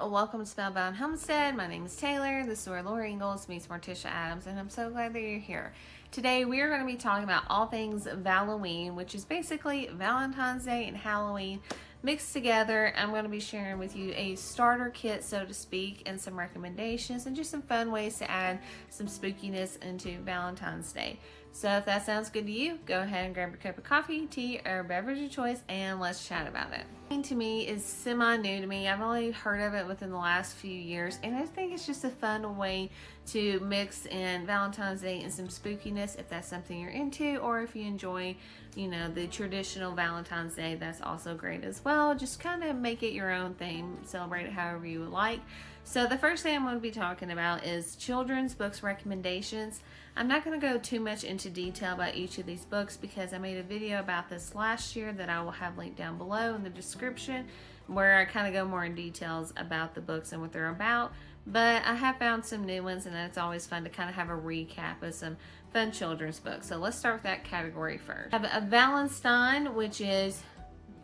welcome to Spellbound Homestead. My name is Taylor. This is where Laura Ingalls meets Morticia Adams, and I'm so glad that you're here. Today we are going to be talking about all things Valloween, which is basically Valentine's Day and Halloween mixed together. I'm going to be sharing with you a starter kit, so to speak, and some recommendations and just some fun ways to add some spookiness into Valentine's Day. So if that sounds good to you, go ahead and grab your cup of coffee, tea, or beverage of choice, and let's chat about it. To me is semi-new to me. I've only heard of it within the last few years, and I think it's just a fun way to mix in Valentine's Day and some spookiness if that's something you're into, or if you enjoy, the traditional Valentine's Day, that's also great as well. Just kind of make it your own thing, celebrate it however you would like. So the first thing I'm going to be talking about is children's books recommendations. I'm not going to go too much into detail about each of these books because I made a video about this last year that I will have linked down below in the description, where I kind of go more in details about the books and what they're about. But I have found some new ones, and it's always fun to kind of have a recap of some fun children's books. So let's start with that category first. I have a Valentine, which is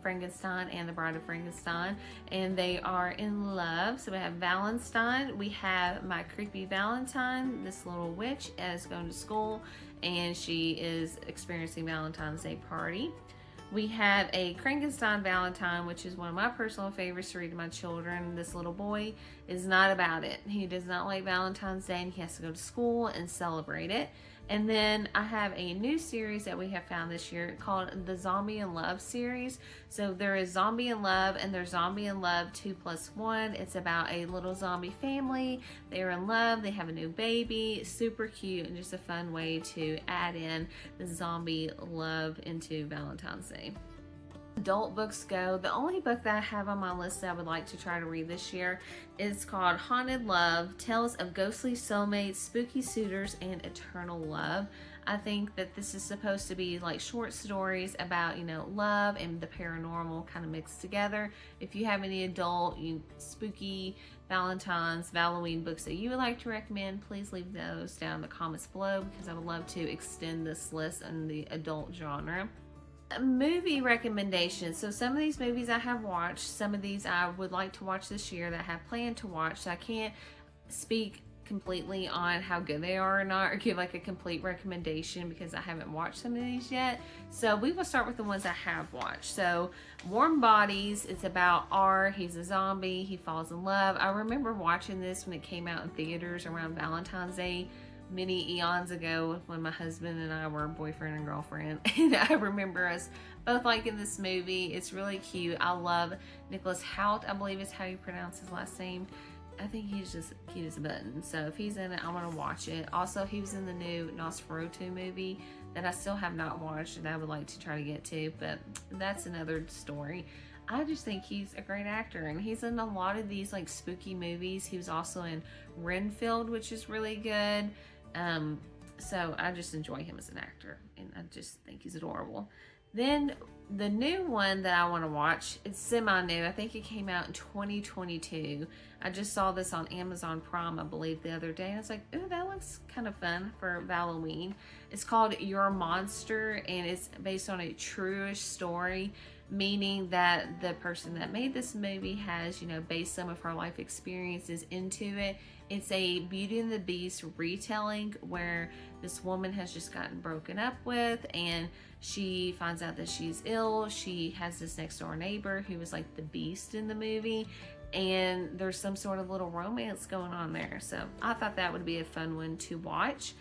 Frankenstein and the Bride of Frankenstein, and they are in love. So we have Valentine, we have My Creepy Valentine. This little witch is going to school and she is experiencing Valentine's Day party. We have a Frankenstein Valentine, which is one of my personal favorites to read to my children. This little boy is not about it. He does not like Valentine's Day and he has to go to school and celebrate it. And then I have a new series that we have found this year called the Zombie in Love series. So there is Zombie in Love and there's Zombie in Love 2+1. It's about a little zombie family. They're in love. They have a new baby. Super cute and just a fun way to add in the zombie love into Valentine's Day. Adult books go, the only book that I have on my list that I would like to try to read this year is called Haunted Love, Tales of Ghostly Soulmates, Spooky Suitors, and Eternal Love. I think that this is supposed to be like short stories about, love and the paranormal kind of mixed together. If you have any adult, spooky Valentine's, Valloween books that you would like to recommend, please leave those down in the comments below because I would love to extend this list in the adult genre. Movie recommendations. So some of these movies I have watched, some of these I would like to watch this year that I have planned to watch. So I can't speak completely on how good they are or not, or give like a complete recommendation because I haven't watched some of these yet. So we will start with the ones I have watched. So Warm Bodies, it's about R, he's a zombie, he falls in love. I remember watching this when it came out in theaters around Valentine's Day many eons ago when my husband and I were boyfriend and girlfriend, and I remember us both liking this movie. It's really cute. I love Nicholas Hoult, I believe is how you pronounce his last name. I think he's just cute as a button. So if he's in it, I want to watch it. Also, he was in the new Nosferatu movie that I still have not watched and I would like to try to get to, but that's another story. I just think he's a great actor, and he's in a lot of these like spooky movies. He was also in Renfield, which is really good. So I just enjoy him as an actor, and I just think he's adorable. Then the new one that I want to watch, it's semi-new. I think it came out in 2022. I just saw this on Amazon Prime, I believe, the other day. And I was like, ooh, that looks kind of fun for Valloween. It's called Your Monster, and it's based on a true-ish story, meaning that the person that made this movie has, based some of her life experiences into it. It's a Beauty and the Beast retelling where this woman has just gotten broken up with, and she finds out that she's ill. She has this next door neighbor who was like the Beast in the movie, and there's some sort of little romance going on there. So I thought that would be a fun one to watch.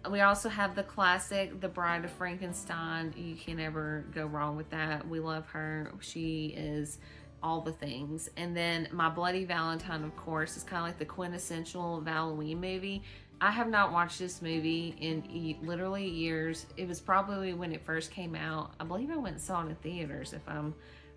We also have the classic, The Bride of Frankenstein. You can never go wrong with that. We love her. She is all the things. And then My Bloody Valentine, of course, is kind of like the quintessential Valloween movie. I have not watched this movie in literally years. It was probably when it first came out. I believe I went and saw it in theaters, if I'm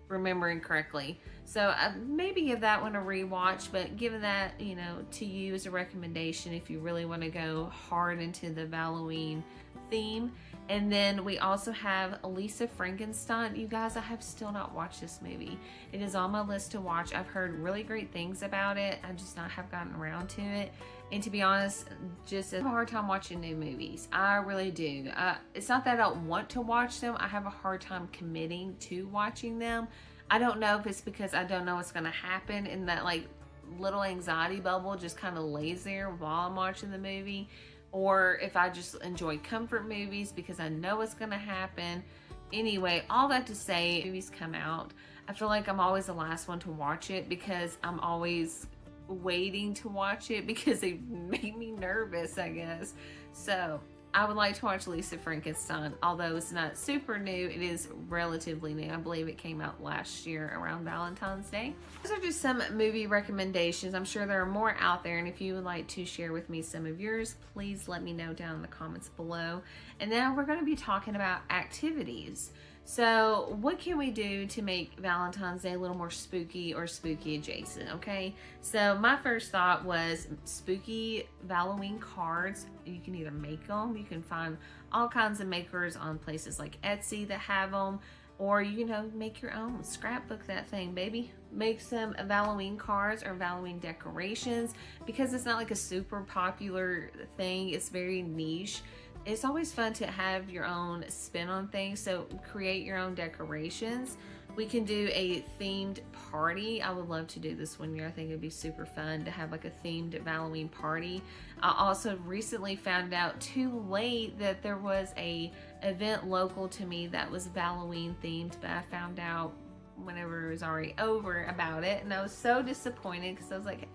remembering correctly. So maybe give that one a rewatch, but giving that, to you as a recommendation if you really want to go hard into the Valloween theme. And then we also have Lisa Frankenstein. You guys, I have still not watched this movie. It is on my list to watch. I've heard really great things about it. I just not have gotten around to it. And to be honest, just have a hard time watching new movies. I really do. It's not that I don't want to watch them. I have a hard time committing to watching them. I don't know if it's because I don't know what's going to happen, and that like little anxiety bubble just kind of lays there while I'm watching the movie, or if I just enjoy comfort movies because I know what's going to happen. Anyway, all that to say, movies come out, I feel like I'm always the last one to watch it because I'm always waiting to watch it because they make me nervous, I guess. So I would like to watch Lisa Frankenstein, although it's not super new. It is relatively new. I believe it came out last year around Valentine's Day. Those are just some movie recommendations. I'm sure there are more out there, and if you would like to share with me some of yours, please let me know down in the comments below. And now we're going to be talking about activities. So what can we do to make Valentine's Day a little more spooky or spooky adjacent, okay? So my first thought was spooky Valloween cards. You can either make them, you can find all kinds of makers on places like Etsy that have them, or you know, make your own. Scrapbook that thing, baby. Make some Valloween cards or Valloween decorations. Because it's not like a super popular thing, it's very niche. It's always fun to have your own spin on things, so create your own decorations. We can do a themed party. I would love to do this one year. I think it'd be super fun to have like a themed Valloween party. I also recently found out too late that there was a event local to me that was Valloween themed, but I found out whenever it was already over about it, and I was so disappointed because I was like,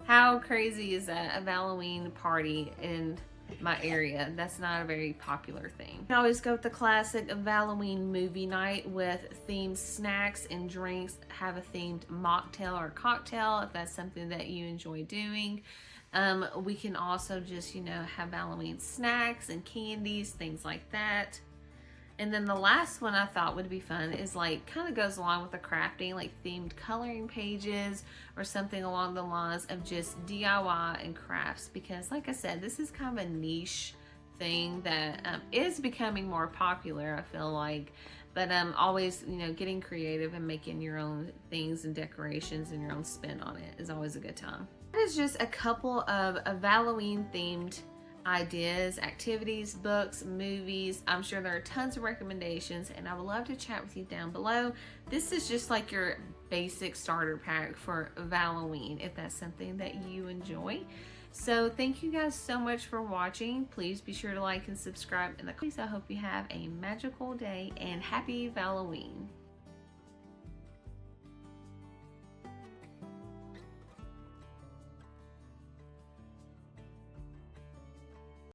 how crazy is that, a Valloween party in my area? That's not a very popular thing. You can always go with the classic Valloween movie night with themed snacks and drinks. Have a themed mocktail or cocktail if that's something that you enjoy doing. We can also just, you know, have Valloween snacks and candies, things like that. And then the last one I thought would be fun is like, kind of goes along with the crafting, like themed coloring pages or something along the lines of just DIY and crafts. Because like I said, this is kind of a niche thing that is becoming more popular, I feel like. But always, you know, getting creative and making your own things and decorations and your own spin on it is always a good time. That is just a couple of Valloween themed ideas, activities, books, movies. I'm sure there are tons of recommendations, and I would love to chat with you down below. This is just like your basic starter pack for Valloween, if that's something that you enjoy. So thank you guys so much for watching. Please be sure to like and subscribe. And I hope you have a magical day, and happy Valloween.